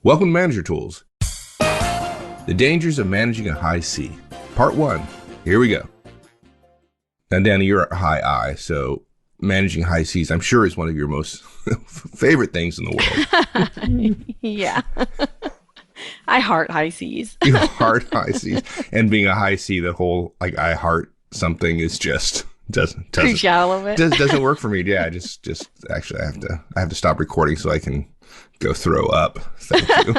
Welcome to Manager Tools. The Dangers of Managing a High C. Part 1. Here we go. Now, Danny, you're a high I, so managing high Cs, I'm sure, is one of your most favorite things in the world. Yeah. I heart high Cs. You heart high Cs. And being a high C, the whole, like, I heart something is just... doesn't Too shallow of it. Doesn't work for me. Yeah, just actually I have to stop recording so I can go throw up. Thank you.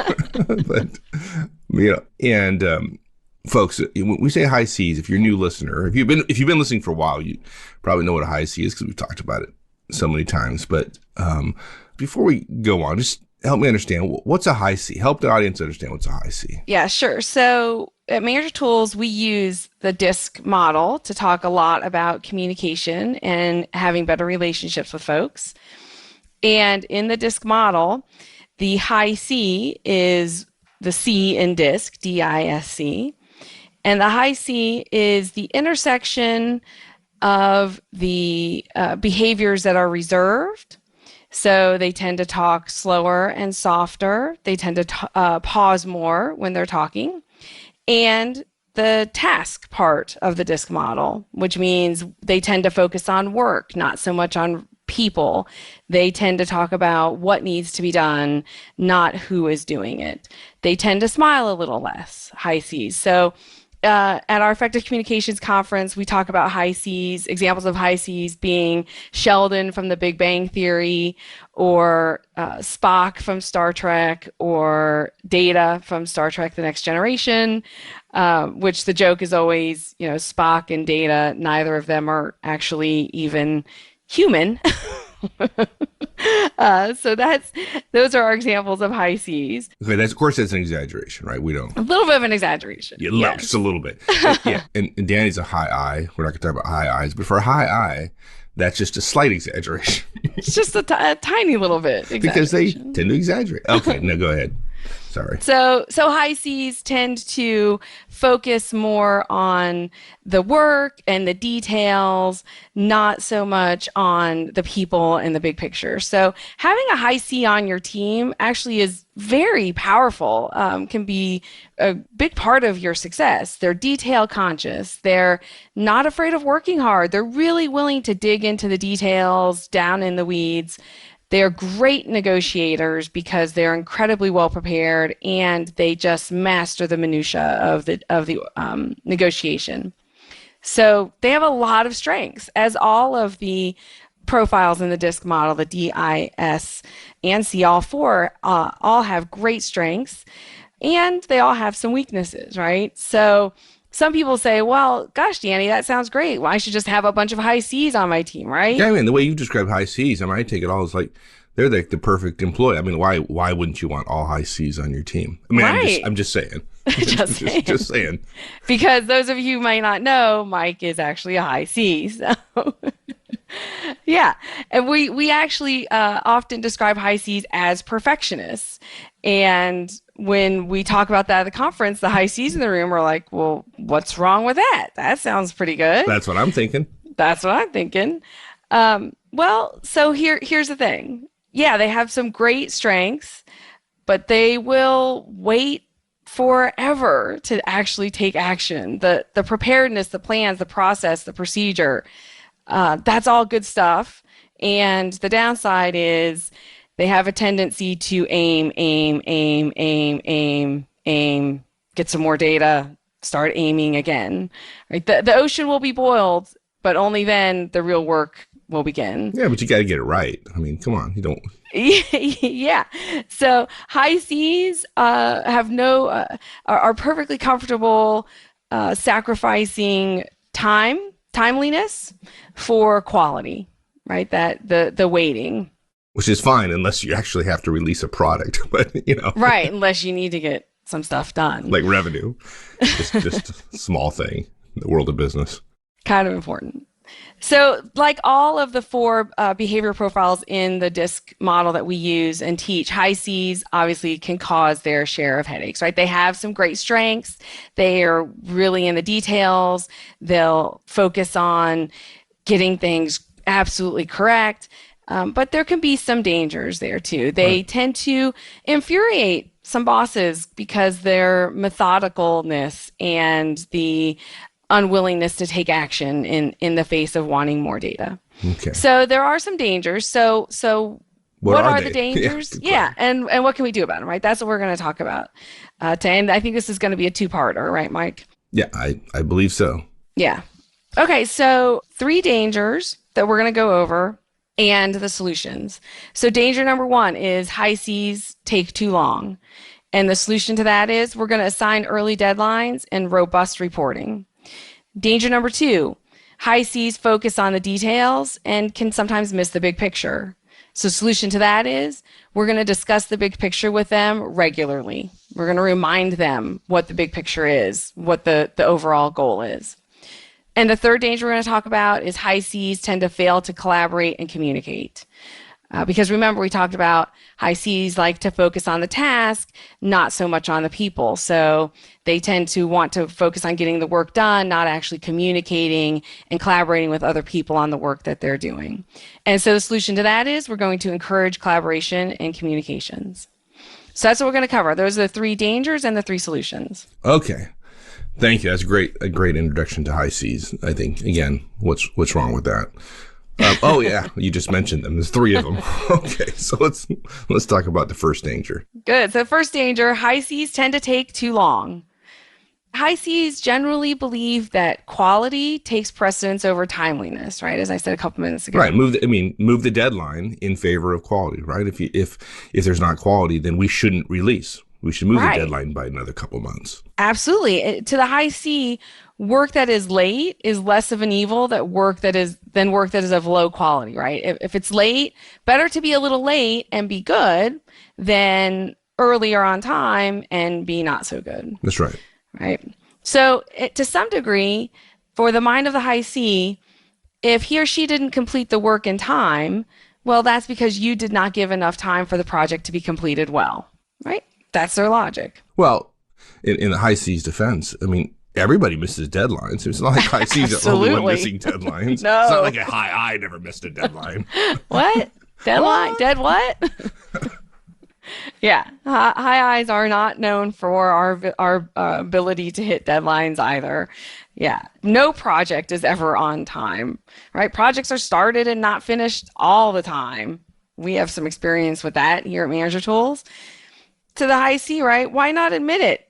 But and folks, when we say high Cs, if you're a new listener, if you've been listening for a while, you probably know what a high C is because we've talked about it so many times. But before we go on, just help me understand what's a high C. Help the audience understand what's a high C. Yeah, sure. So at Manager Tools, we use the DISC model to talk a lot about communication and having better relationships with folks. And in the DISC model, the high C is the C in DISC, D-I-S-C. And the high C is the intersection of the behaviors that are reserved. So they tend to talk slower and softer. They tend to pause more when they're talking. And the task part of the DISC model, which means they tend to focus on work, not so much on people. They tend to talk about what needs to be done, not who is doing it. They tend to smile a little less, high Cs. So at our Effective Communications Conference, we talk about high Cs, examples of high Cs being Sheldon from The Big Bang Theory, or Spock from Star Trek, or Data from Star Trek The Next Generation, which the joke is always, Spock and Data, neither of them are actually even human. So those are our examples of high Cs. Okay, of course that's an exaggeration, right? We don't. A little bit of an exaggeration. Yeah, yes. Just a little bit. Yeah, and Danny's a high I. We're not going to talk about high Is, but for a high I, that's just a slight exaggeration. It's just a tiny little bit. Because they tend to exaggerate. Okay, no, go ahead. Sorry. So high Cs tend to focus more on the work and the details, not so much on the people and the big picture. So having a high C on your team actually is very powerful, can be a big part of your success. They're detail conscious. They're not afraid of working hard. They're really willing to dig into the details, down in the weeds. They're great negotiators because they're incredibly well prepared and they just master the minutia of the negotiation. So they have a lot of strengths, as all of the profiles in the DISC model, the D, I, S, and C, all four, all have great strengths, and they all have some weaknesses, right? So some people say, well, gosh, Danny, that sounds great. Well, I should just have a bunch of high Cs on my team, right? Yeah, I mean, the way you describe high Cs, I take it all as like they're like the perfect employee. I mean, why wouldn't you want all high Cs on your team? I mean, right. I'm just saying. just saying. Because those of you who might not know, Mike is actually a high C. So yeah, and we actually often describe high Cs as perfectionists. And when we talk about that at the conference, the high Cs in the room are like, well, what's wrong with that? That sounds pretty good. That's what I'm thinking. That's what I'm thinking. Well, so here's the thing. Yeah, they have some great strengths, but they will wait forever to actually take action. The preparedness, the plans, the process, the procedure, that's all good stuff. And the downside is they have a tendency to aim, get some more data, start aiming again. Right? The ocean will be boiled, but only then the real work will begin. Yeah, but you got to get it right. I mean, come on, you don't. Yeah. So high Cs are perfectly comfortable sacrificing timeliness for quality, right? That the waiting. Which is fine unless you actually have to release a product, but Right, unless you need to get some stuff done. Like revenue. Just a small thing in the world of business. Kind of important. So like all of the four behavior profiles in the DISC model that we use and teach, high Cs obviously can cause their share of headaches, right? They have some great strengths. They are really in the details. They'll focus on getting things absolutely correct. But there can be some dangers there too. They tend to infuriate some bosses because their methodicalness and the unwillingness to take action in the face of wanting more data. Okay. So there are some dangers. So What what are are the they? Yeah, dangers? good Yeah, question. and what can we do about them, right? That's what we're going to talk about. And I think this is going to be a two-parter, right, Mike? Yeah, I believe so. Yeah. Okay, so three dangers that we're going to go over and the solutions. So danger number one is high seas take too long. And the solution to that is we're going to assign early deadlines and robust reporting. Danger number two, high seas focus on the details and can sometimes miss the big picture. So solution to that is we're going to discuss the big picture with them regularly. We're going to remind them what the big picture is, what the overall goal is. And the third danger we're going to talk about is high seas tend to fail to collaborate and communicate. Because remember, we talked about high seas like to focus on the task, not so much on the people. So they tend to want to focus on getting the work done, not actually communicating and collaborating with other people on the work that they're doing. And so the solution to that is we're going to encourage collaboration and communications. So that's what we're going to cover. Those are the three dangers and the three solutions. Okay. Thank you. That's a great introduction to high seas. I think, again, what's wrong with that? Oh yeah, you just mentioned them. There's three of them. Okay, so let's talk about the first danger. Good. So first danger, high seas tend to take too long. High seas generally believe that quality takes precedence over timeliness, right? As I said a couple minutes ago. Right. Move the deadline in favor of quality, right? If there's not quality, then we shouldn't release. We should move the deadline by another couple months. Absolutely. To the high C, work that is late is less of an evil than work that is of low quality, right? If it's late, better to be a little late and be good than earlier on time and be not so good. That's right. Right. So to some degree, for the mind of the high C, if he or she didn't complete the work in time, well, that's because you did not give enough time for the project to be completed well, right? That's their logic. Well, in the high seas defense, I mean, everybody misses deadlines. It's not like high seas are the only one missing deadlines. No. It's not like a high I never missed a deadline. What? Deadline? Dead what? Yeah. High eyes are not known for our ability to hit deadlines either. Yeah. No project is ever on time, right? Projects are started and not finished all the time. We have some experience with that here at Manager Tools. To the high C, right? Why not admit it?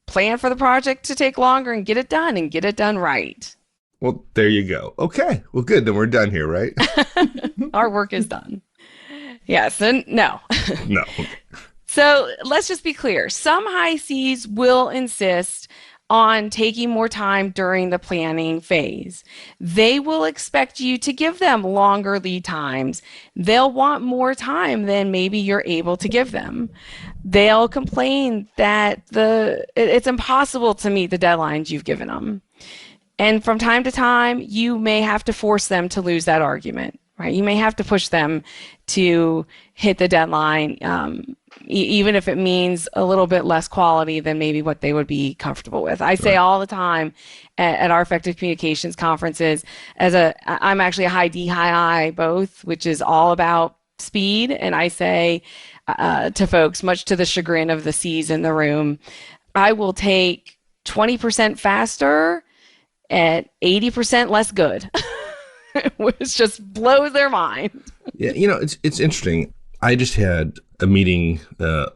Plan for the project to take longer and get it done right. Well, there you go. Okay. Well, good. Then we're done here, right? Our work is done. Yes and no. No. So let's just be clear. Some high Cs will insist on taking more time during the planning phase. They will expect you to give them longer lead times. They'll want more time than maybe you're able to give them. They'll complain that it's impossible to meet the deadlines you've given them. And from time to time, you may have to force them to lose that argument, right? You may have to push them to hit the deadline, even if it means a little bit less quality than maybe what they would be comfortable with. I say all the time at our effective communications conferences, I'm actually a high D, high I both, which is all about speed. And I say to folks, much to the chagrin of the C's in the room, I will take 20% faster at 80% less good, which just blows their mind. Yeah, it's interesting. I just had a meeting,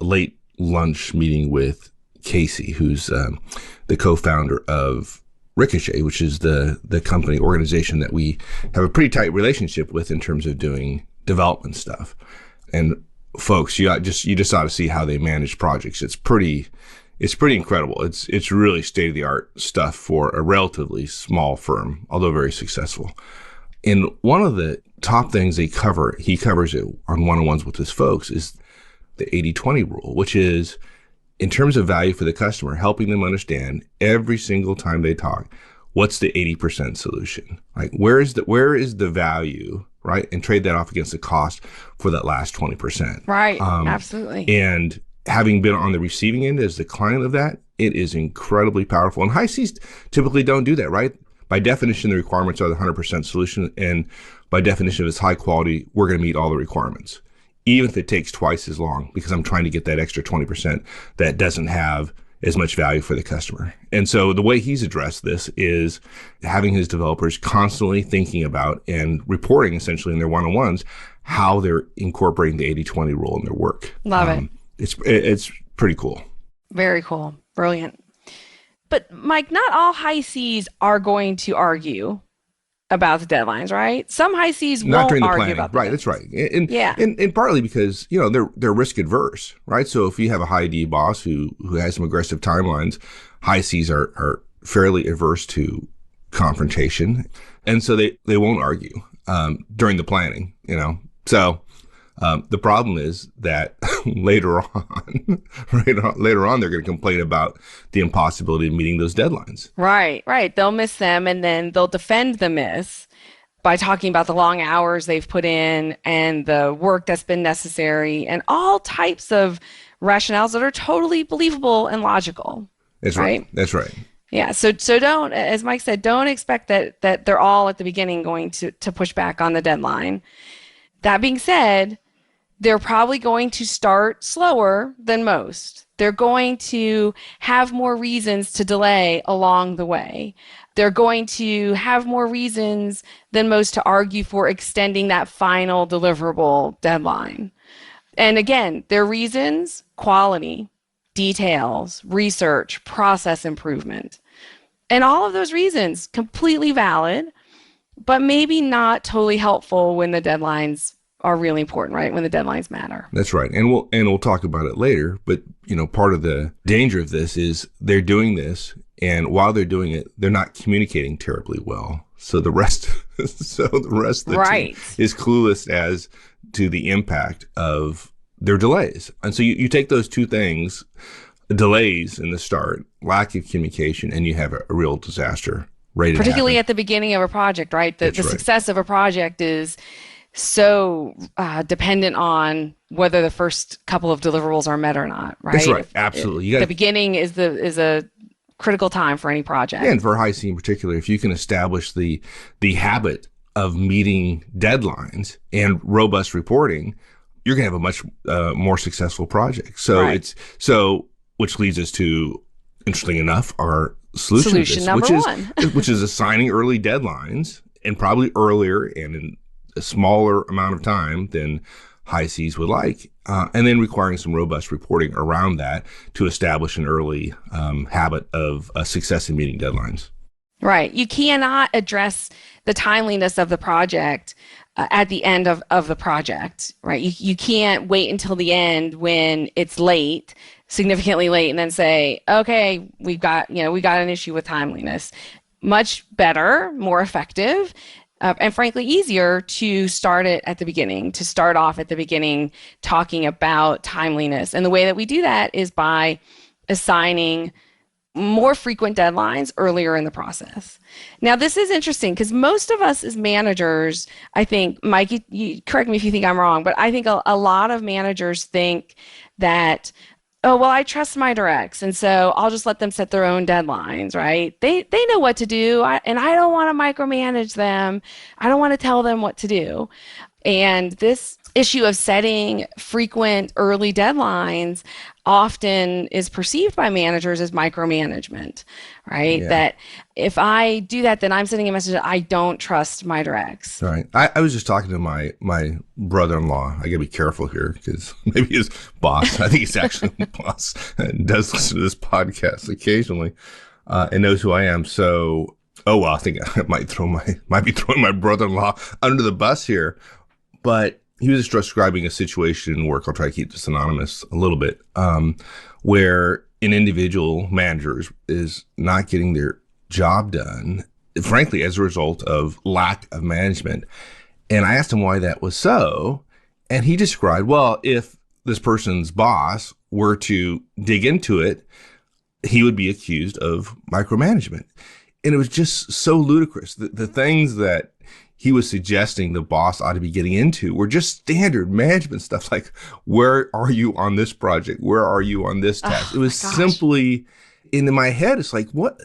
late lunch meeting with Casey, who's the co-founder of Ricochet, which is the company organization that we have a pretty tight relationship with in terms of doing development stuff. And folks, you just ought to see how they manage projects. It's pretty incredible. It's really state of the art stuff for a relatively small firm, although very successful. And one of the top things he covers it on one-on-ones with his folks, is the 80-20 rule, which is, in terms of value for the customer, helping them understand every single time they talk, what's the 80% solution? Like, where is the value, right? And trade that off against the cost for that last 20%. Right. Absolutely. And having been on the receiving end as the client of that, it is incredibly powerful. And high Cs typically don't do that, right? By definition, the requirements are the 100% solution. And by definition, if it's high quality, we're going to meet all the requirements. even if it takes twice as long, because I'm trying to get that extra 20% that doesn't have as much value for the customer. And so the way he's addressed this is having his developers constantly thinking about and reporting essentially in their one-on-ones how they're incorporating the 80/20 rule in their work. Love it. It's pretty cool. Very cool. Brilliant. But Mike, not all high Cs are going to argue about the deadlines, right? Some high Cs Not won't during the argue planning. about the Right, deadlines. that's right. And, Yeah. and partly because, they're risk adverse, right? So if you have a high D boss who has some aggressive timelines, high Cs are fairly adverse to confrontation. And so they won't argue during the planning, So the problem is that later on, later on, they're going to complain about the impossibility of meeting those deadlines. Right, right. They'll miss them and then they'll defend the miss by talking about the long hours they've put in and the work that's been necessary and all types of rationales that are totally believable and logical. That's right. Right? That's right. Yeah. So don't, as Mike said, don't expect that they're all at the beginning going to push back on the deadline. That being said, they're probably going to start slower than most. They're going to have more reasons to delay along the way. They're going to have more reasons than most to argue for extending that final deliverable deadline. And again, their reasons: quality, details, research, process improvement. And all of those reasons, completely valid, but maybe not totally helpful when the deadlines are really important, right? When the deadlines matter. That's right. And we'll talk about it later, but part of the danger of this is they're doing this, and while they're doing it, they're not communicating terribly well. So the rest of the Right. team is clueless as to the impact of their delays. And so you take those two things, delays in the start, lack of communication, and you have a real disaster ready to Particularly happen. at the beginning of a project, right? The That's right. success of a project is so dependent on whether the first couple of deliverables are met or not, right? That's right. Absolutely. You The got beginning is a critical time for any project. and for high C in particular, if you can establish the habit of meeting deadlines and robust reporting, you're going to have a much more successful project. So Right. which leads us to, interesting enough, our solution to Solution this, number which one. which is assigning early deadlines, and probably earlier and in a smaller amount of time than high Cs would like, and then requiring some robust reporting around that to establish an early habit of success in meeting deadlines. Right. You cannot address the timeliness of the project at the end of the project, right? You can't wait until the end when it's late, significantly late, and then say, okay, we got an issue with timeliness. Much better, more effective, and frankly easier to start it at the beginning, to start off at the beginning talking about timeliness. And the way that we do that is by assigning more frequent deadlines earlier in the process. Now, this is interesting because most of us as managers, I think, Mike, you correct me if you think I'm wrong, but I think a lot of managers think that, oh, well, I trust my directs, and so I'll just let them set their own deadlines, right? They know what to do, and I don't want to micromanage them. I don't want to tell them what to do. And this issue of setting frequent early deadlines often is perceived by managers as micromanagement, right? Yeah. That if I do that, then I'm sending a message that I don't trust my directs. All right. I was just talking to my brother-in-law. I got to be careful here because maybe his boss, I think he's actually the boss, and does listen to this podcast occasionally and knows who I am. So, oh, well, I think I might be throwing my brother-in-law under the bus here. But he was just describing a situation in work. I'll try to keep this anonymous a little bit, where an individual manager is not getting their job done, frankly, as a result of lack of management. And I asked him why that was so. And he described, well, if this person's boss were to dig into it, he would be accused of micromanagement. And it was just so ludicrous. The things that he was suggesting the boss ought to be getting into were just standard management stuff, like, where are you on this project? Where are you on this task? It was simply, in my head, it's like, what?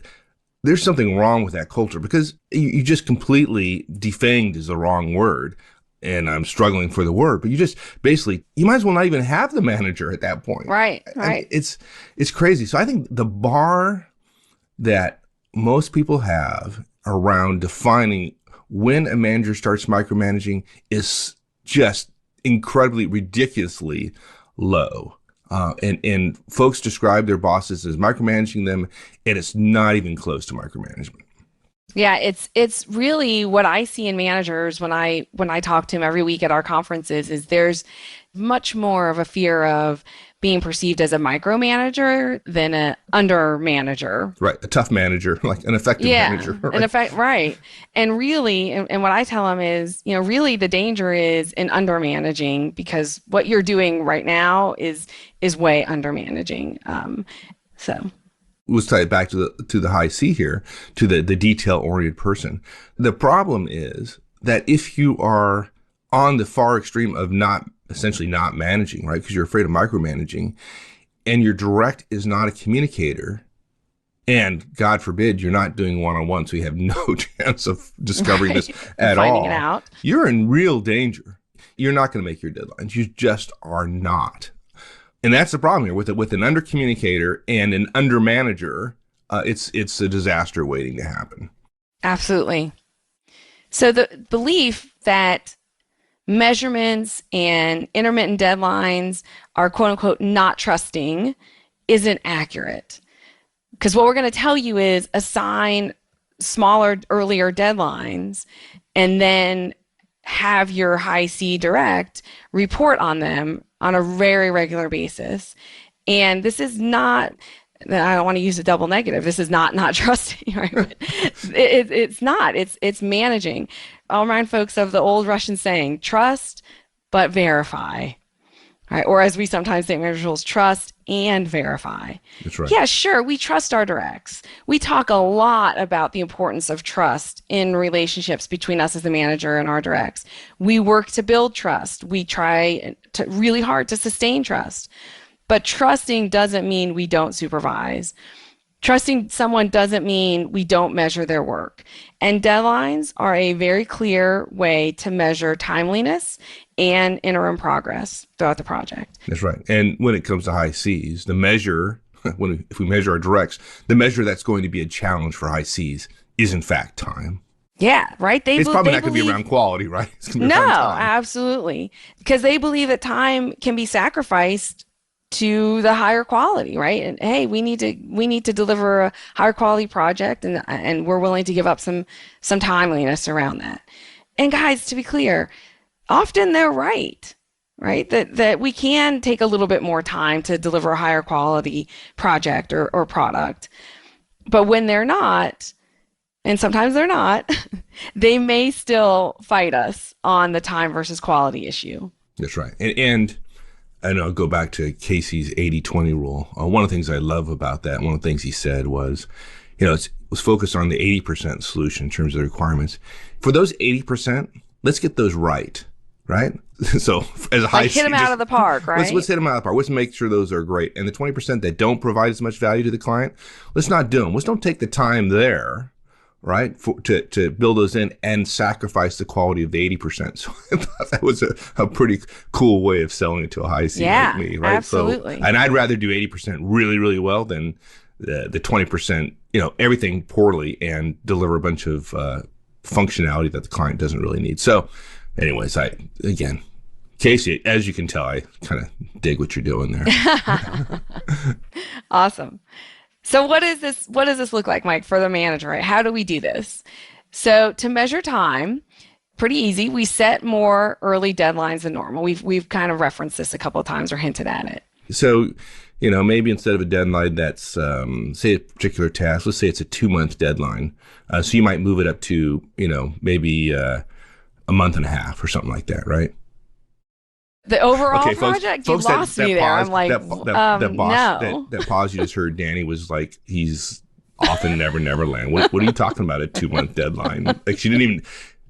There's something wrong with that culture, because you just completely defanged is the wrong word. and I'm struggling for the word. But you just basically, you might as well not even have the manager at that point. Right, I mean, right. it's crazy. So I think the bar that most people have around defining when a manager starts micromanaging is just incredibly, ridiculously low. And folks describe their bosses as micromanaging them, and it's not even close to micromanagement. Yeah, it's really what I see in managers when I talk to them every week at our conferences is there's much more of a fear of being perceived as a micromanager than a under manager. Right. A tough manager, like an effective Yeah, manager. in Right. effect, right. And really, and what I tell them is, really the danger is in under managing because what you're doing right now is way under managing. So Let's tie it back to the high C here, to the detail oriented person. The problem is that if you are on the far extreme of not essentially not managing, right, because you're afraid of micromanaging, and your direct is not a communicator, and God forbid you're not doing one-on-one, so you have no chance of discovering this right, and at finding it all, out. you're in real danger. You're not going to make your deadlines. You just are not. And that's the problem here with an under communicator and an under manager. It's a disaster waiting to happen. Absolutely. So the belief that measurements and intermittent deadlines are quote unquote not trusting isn't accurate. Because what we're going to tell you is assign smaller, earlier deadlines and then have your high C direct report on them on a very regular basis. And this is not, I don't want to use a double negative. This is not trusting, right? It's not. It's managing. I'll remind folks of the old Russian saying, trust but verify. Right? Or as we sometimes say in manager tools, trust and verify. That's right. Yeah, sure, we trust our directs. We talk a lot about the importance of trust in relationships between us as the manager and our directs. We work to build trust. We try really hard to sustain trust. But trusting doesn't mean we don't supervise. Trusting someone doesn't mean we don't measure their work. And deadlines are a very clear way to measure timeliness and interim progress throughout the project. That's right. And when it comes to high Cs, the measure, if we measure our directs, the measure that's going to be a challenge for high Cs is in fact time. Yeah, right. It's probably not going to be around quality, right? It's going to be no, around time. absolutely, because they believe that time can be sacrificed to the higher quality, right? And hey, we need to deliver a higher quality project, and we're willing to give up some timeliness around that. And guys, to be clear, often they're right, right? That we can take a little bit more time to deliver a higher quality project or product, but when they're not, and sometimes they're not, they may still fight us on the time versus quality issue. That's right. And I know I'll go back to Casey's 80-20 rule. One of the things I love about that, one of the things he said was, it was focused on the 80% solution in terms of the requirements. For those 80%, let's get those right? So as a high hit them out of the park, right? Let's hit them out of the park. Let's make sure those are great. And the 20% that don't provide as much value to the client, let's not do them. Let's don't take the time there, right, to build those in and sacrifice the quality of the 80%. So I thought that was a pretty cool way of selling it to a high C like me, right? Absolutely. So, and I'd rather do 80% really, really well than the 20%, everything poorly and deliver a bunch of functionality that the client doesn't really need. So anyways, again, Casey, as you can tell, I kind of dig what you're doing there. Awesome. So what does this look like, Mike, for the manager, right? How do we do this? So to measure time, pretty easy. We set more early deadlines than normal. We've kind of referenced this a couple of times or hinted at it. So, maybe instead of a deadline that's, say a particular task, let's say it's a 2-month deadline. So you might move it up to, maybe a month and a half or something like that, right? The overall okay, project, folks, you lost me there. Pause, I'm like, no. That pause you just heard, Danny, was like, he's off in Never Never Land. What are you talking about, a 2-month deadline? Like, she didn't even,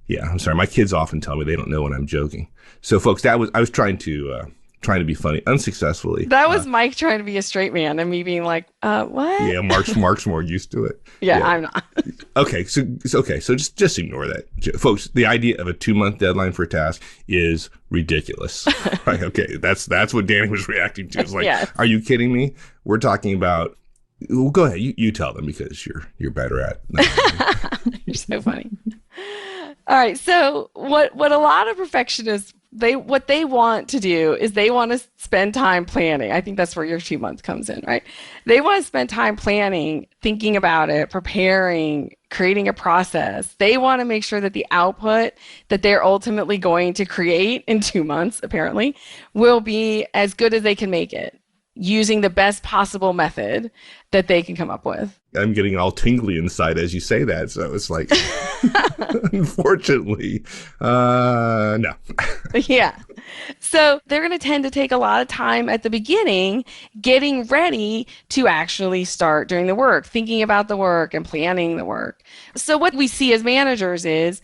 yeah, I'm sorry. My kids often tell me they don't know when I'm joking. So folks, I was trying to trying to be funny unsuccessfully. That was Mike trying to be a straight man and me being like, what? Yeah, Mark's more used to it. Yeah, Yeah. I'm not. Okay, so just ignore that, folks. The idea of a 2-month deadline for a task is ridiculous. Right? Okay, that's what Danny was reacting to. It's like, Yes. Are you kidding me? We're talking about. Well, go ahead. You tell them because you're better at. You're so funny. All right. So what a lot of perfectionists what they want to do is they want to spend time planning. I think that's where your 2 months comes in, right? They want to spend time planning, thinking about it, preparing, creating a process. They want to make sure that the output that they're ultimately going to create in 2 months, apparently, will be as good as they can make it, using the best possible method that they can come up with. I'm getting all tingly inside as you say that. So it's like, unfortunately, no. Yeah. So they're going to tend to take a lot of time at the beginning getting ready to actually start doing the work, thinking about the work and planning the work. So what we see as managers is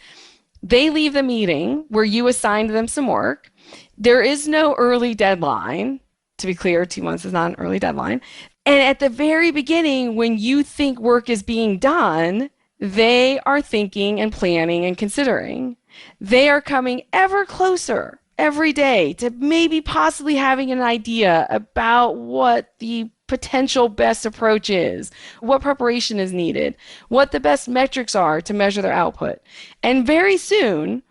they leave the meeting where you assigned them some work. There is no early deadline. To be clear, 2 months is not an early deadline. And at the very beginning, when you think work is being done, they are thinking and planning and considering. They are coming ever closer every day to maybe possibly having an idea about what the potential best approach is, what preparation is needed, what the best metrics are to measure their output. And very soon,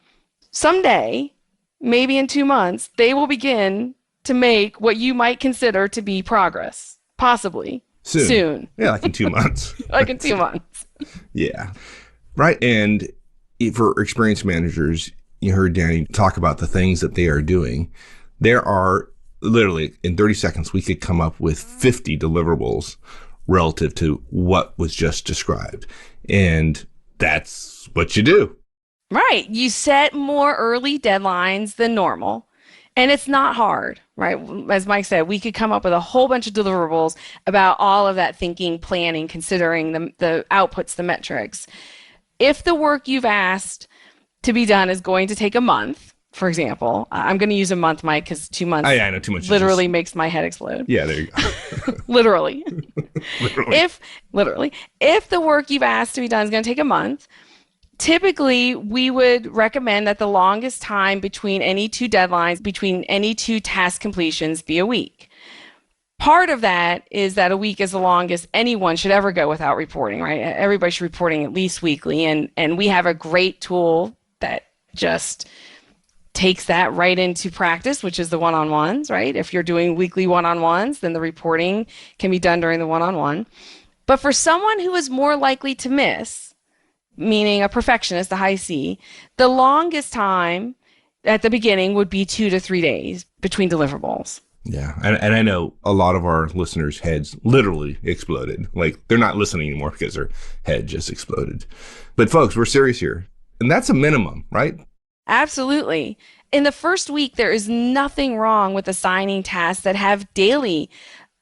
someday, maybe in 2 months, they will begin to make what you might consider to be progress, possibly soon. Yeah, like in 2 months. Like in 2 months. Yeah. Right. And for experienced managers, you heard Danny talk about the things that they are doing. There are literally in 30 seconds, we could come up with 50 deliverables relative to what was just described. And that's what you do. Right. You set more early deadlines than normal. And it's not hard, right? As Mike said, we could come up with a whole bunch of deliverables about all of that thinking, planning, considering the outputs, the metrics. If the work you've asked to be done is going to take a month, for example, I'm going to use a month, Mike, because 2 months I know too much literally makes my head explode. Yeah, there you go. Literally. Literally. If the work you've asked to be done is going to take a month, typically, we would recommend that the longest time between any two deadlines, between any two task completions, be a week. Part of that is that a week is the longest anyone should ever go without reporting, right? Everybody should be reporting at least weekly, and we have a great tool that just takes that right into practice, which is the one-on-ones, right? If you're doing weekly one-on-ones, then the reporting can be done during the one-on-one. But for someone who is more likely to miss, meaning a perfectionist, the high C, the longest time at the beginning would be 2 to 3 days between deliverables. Yeah. And I know a lot of our listeners' heads literally exploded. Like they're not listening anymore because their head just exploded. But folks, we're serious here. And that's a minimum, right? Absolutely. In the first week, there is nothing wrong with assigning tasks that have daily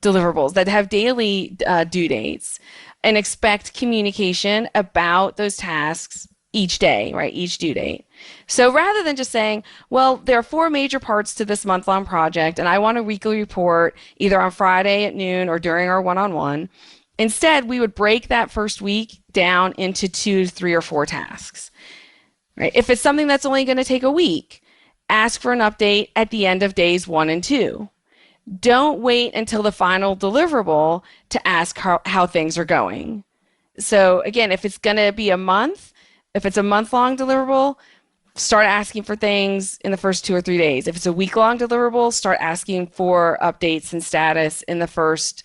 deliverables, that have daily due dates, and expect communication about those tasks each day, right? Each due date. So rather than just saying, well, there are 4 major parts to this month-long project, and I want a weekly report either on Friday at noon or during our one-on-one, instead, we would break that first week down into 2, 3, or 4 tasks. Right? If it's something that's only going to take a week, ask for an update at the end of days 1 and 2. Don't wait until the final deliverable to ask how things are going. So again, if it's going to be a month, if it's a month-long deliverable, start asking for things in the first 2 or 3 days. If it's a week-long deliverable, start asking for updates and status in the first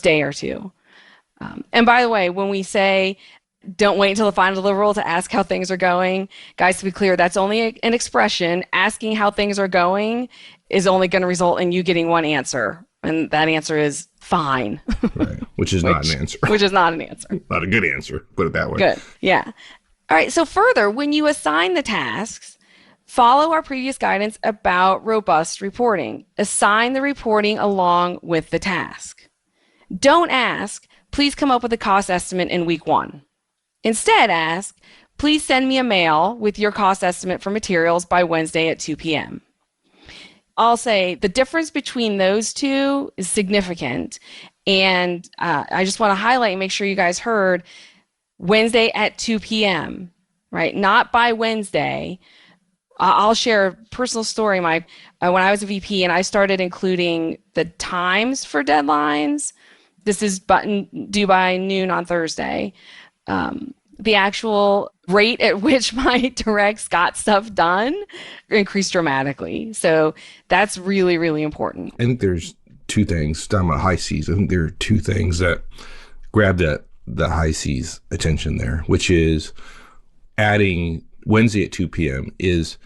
day or 2. And by the way, when we say don't wait until the final deliverable to ask how things are going, guys, to be clear, that's only an expression. Asking how things are going is only going to result in you getting one answer. And that answer is fine. Right. Which is not an answer. Which is not an answer. Not a good answer, put it that way. Good. Yeah. All right. So further, when you assign the tasks, follow our previous guidance about robust reporting. Assign the reporting along with the task. Don't ask, please come up with a cost estimate in week 1. Instead, ask, please send me a mail with your cost estimate for materials by Wednesday at 2 p.m. I'll say the difference between those two is significant. And I just want to highlight and make sure you guys heard Wednesday at 2 p.m., right? Not by Wednesday. I'll share a personal story. When I was a VP and I started including the times for deadlines, this is due by noon on Thursday. The actual rate at which my directs got stuff done increased dramatically. So that's really, really important. I think there's two things. Talking about high C's, I think there are two things that grab the high C's attention there, which is adding Wednesday at 2 p.m. is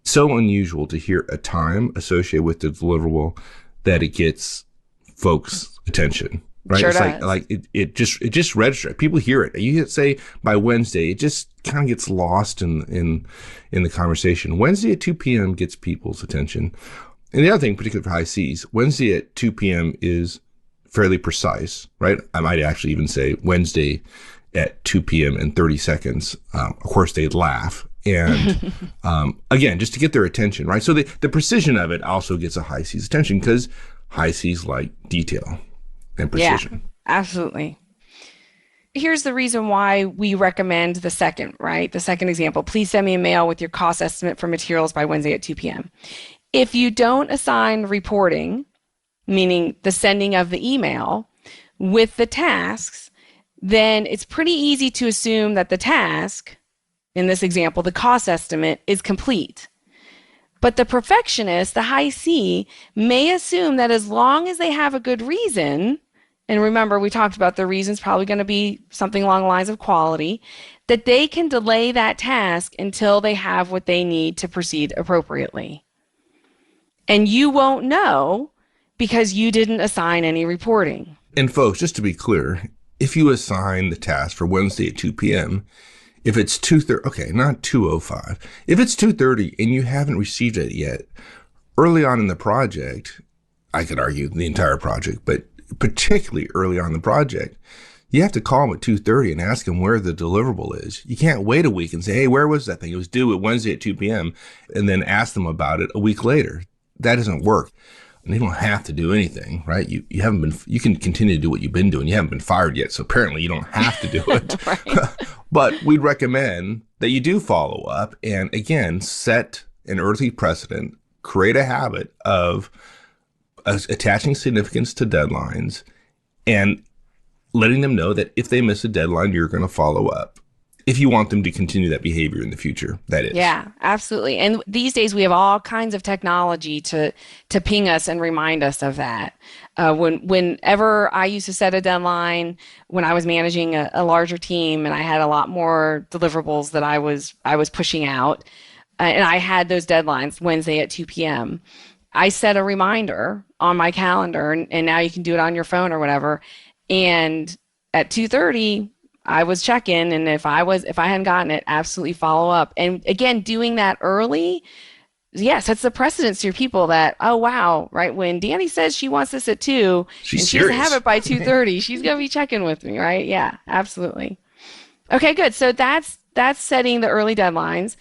so unusual to hear a time associated with the deliverable that it gets folks' attention. Right? Sure It's does. like it just registers. People hear it. You say by Wednesday, it just kind of gets lost in the conversation. Wednesday at 2 p.m. gets people's attention. And the other thing, particularly for high C's, Wednesday at 2 p.m. is fairly precise, right? I might actually even say Wednesday at 2 p.m. and 30 seconds. Of course, they'd laugh. And again, just to get their attention, right? So the precision of it also gets a high C's attention because high C's like detail and precision. Yeah, absolutely. Here's the reason why we recommend the second, right? The second example. Please send me a mail with your cost estimate for materials by Wednesday at 2 p.m. If you don't assign reporting, meaning the sending of the email, with the tasks, then it's pretty easy to assume that the task, in this example, the cost estimate, is complete. But the perfectionist, the high C, may assume that as long as they have a good reason, and remember, we talked about the reason's probably going to be something along the lines of quality, that they can delay that task until they have what they need to proceed appropriately. And you won't know because you didn't assign any reporting. And folks, just to be clear, if you assign the task for Wednesday at 2 p.m., if it's 2:30, okay, not 2:05. If it's 2:30 and you haven't received it yet, early on in the project, I could argue the entire project, but particularly early on in the project, you have to call them at 2:30 and ask them where the deliverable is. You can't wait a week and say, hey, where was that thing? It was due at Wednesday at 2 p.m. and then ask them about it a week later. That doesn't work. And they don't have to do anything, right? You can continue to do what you've been doing. You haven't been fired yet, so apparently you don't have to do it. Right. But we'd recommend that you do follow up and, again, set an early precedent, create a habit of attaching significance to deadlines and letting them know that if they miss a deadline, you're going to follow up. If you want them to continue that behavior in the future, that is. Yeah, absolutely. And these days we have all kinds of technology to ping us and remind us of that. Whenever I used to set a deadline, when I was managing a larger team and I had a lot more deliverables that I was pushing out, and I had those deadlines Wednesday at 2 p.m., I set a reminder on my calendar, and now you can do it on your phone or whatever. And at 2:30, I was checking, and if I hadn't gotten it, absolutely follow up. And again, doing that early, yes, sets the precedence to your people that, oh wow, right, when Danny says she wants this at 2 She's and she serious. doesn't have it by 2:30, she's gonna be checking with me, right? Yeah, absolutely. Okay, good. So that's setting the early deadlines.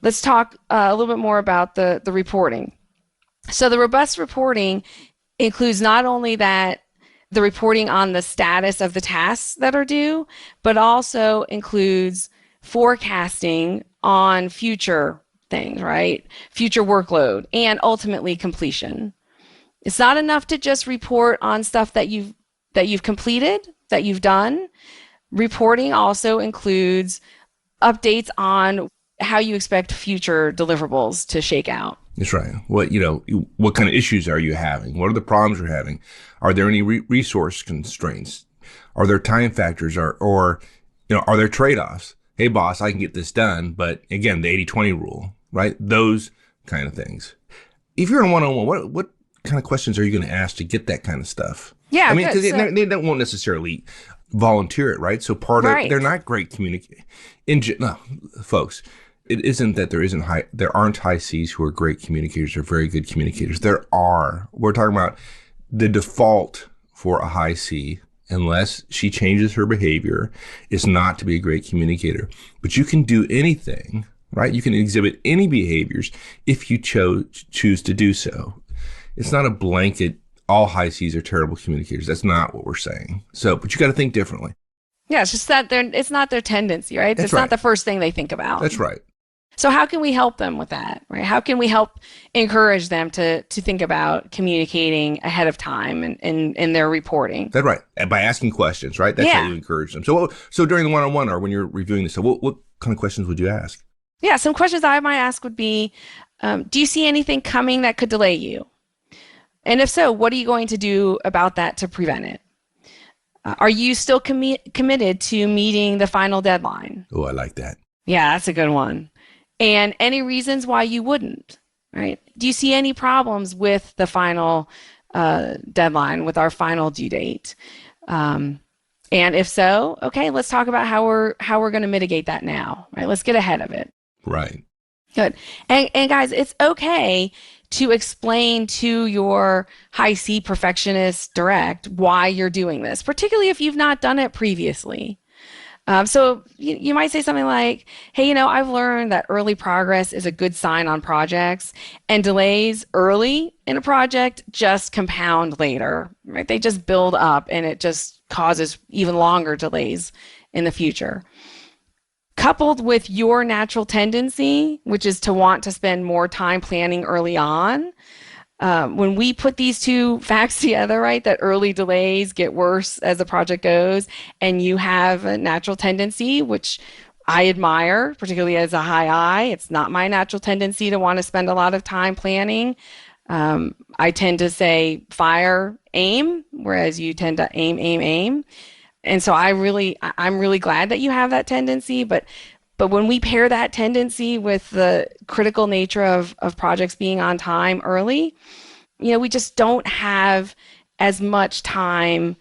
Let's talk a little bit more about the reporting. So the robust reporting includes not only that the reporting on the status of the tasks that are due, but also includes forecasting on future things, right? Future workload and ultimately completion. It's not enough to just report on stuff that you've completed, that you've done. Reporting also includes updates on how you expect future deliverables to shake out. That's right. What kind of issues are you having? What are the problems you're having? Are there any resource constraints? Are there time factors or are there trade-offs? Hey, boss, I can get this done. But again, the 80-20 rule, right? Those kind of things. If you're in one-on-one, what kind of questions are you going to ask to get that kind of stuff? Yeah, I mean, good. because they won't necessarily volunteer it, right? So Right. they're not great communicators. No, folks, it isn't that there aren't high C's who are great communicators or very good communicators. There are. We're talking about the default for a high C, unless she changes her behavior, is not to be a great communicator. But you can do anything, right? You can exhibit any behaviors if you choose to do so. it's not a blanket, all high C's are terrible communicators. That's not what we're saying. So, but you got to think differently. Yeah, it's just that it's not their tendency, right? That's It's not right. the first thing they think about. That's right. So how can we help them with that, right? How can we help encourage them to think about communicating ahead of time in their reporting? That's right. And by asking questions, right? That's how Yeah. you encourage them. So during the one-on-one or when you're reviewing this, so what kind of questions would you ask? Yeah, some questions I might ask would be, do you see anything coming that could delay you? And if so, what are you going to do about that to prevent it? Are you still committed to meeting the final deadline? Oh, I like that. Yeah, that's a good one. And any reasons why you wouldn't, right? Do you see any problems with the final deadline, with our final due date? And if so, okay, let's talk about how we're going to mitigate that now, right? Let's get ahead of it. Right. Good. And guys, it's okay to explain to your high C perfectionist direct why you're doing this, particularly if you've not done it previously. So you might say something like, hey, I've learned that early progress is a good sign on projects, and delays early in a project just compound later, right? They just build up and it just causes even longer delays in the future. Coupled with your natural tendency, which is to want to spend more time planning early on, when we put these two facts together, right, that early delays get worse as the project goes, and you have a natural tendency, which I admire, particularly as a high I. It's not my natural tendency to want to spend a lot of time planning. I tend to say fire, aim, whereas you tend to aim, aim, aim. And so I'm really glad that you have that tendency, but when we pair that tendency with the critical nature of projects being on time early, we just don't have as much time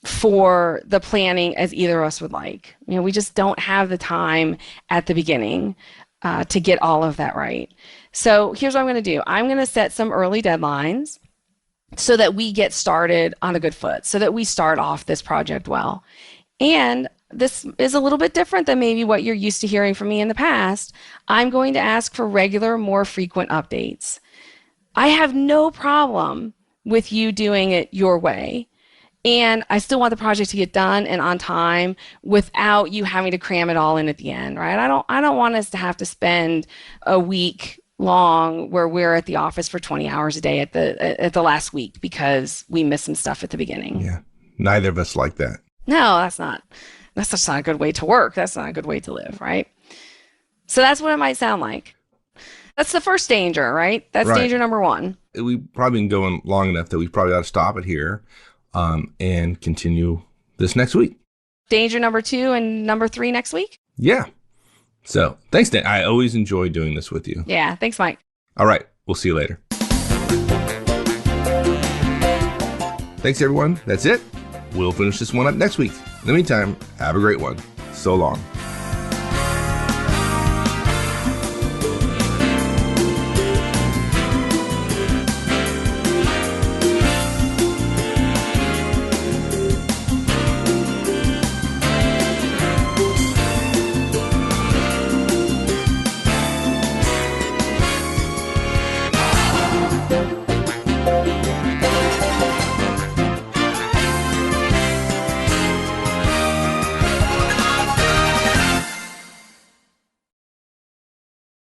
for the planning as either of us would like. We just don't have the time at the beginning to get all of that right. So here's what I'm going to do. I'm going to set some early deadlines so that we get started on a good foot, so that we start off this project well. And this is a little bit different than maybe what you're used to hearing from me in the past. I'm going to ask for regular, more frequent updates. I have no problem with you doing it your way. And I still want the project to get done and on time without you having to cram it all in at the end, right? I don't want us to have to spend a week long where we're at the office for 20 hours a day at the last week because we missed some stuff at the beginning. Yeah. Neither of us like that. No, that's just not a good way to work. That's not a good way to live, right? So that's what it might sound like. That's the first danger, right? That's Right. danger number one. We've probably been going long enough that we probably ought to stop it here and continue this next week. Danger number 2 and number 3 next week? Yeah. So thanks, Dan. I always enjoy doing this with you. Yeah, thanks, Mike. All right. We'll see you later. Thanks, everyone. That's it. We'll finish this one up next week. In the meantime, have a great one. So long.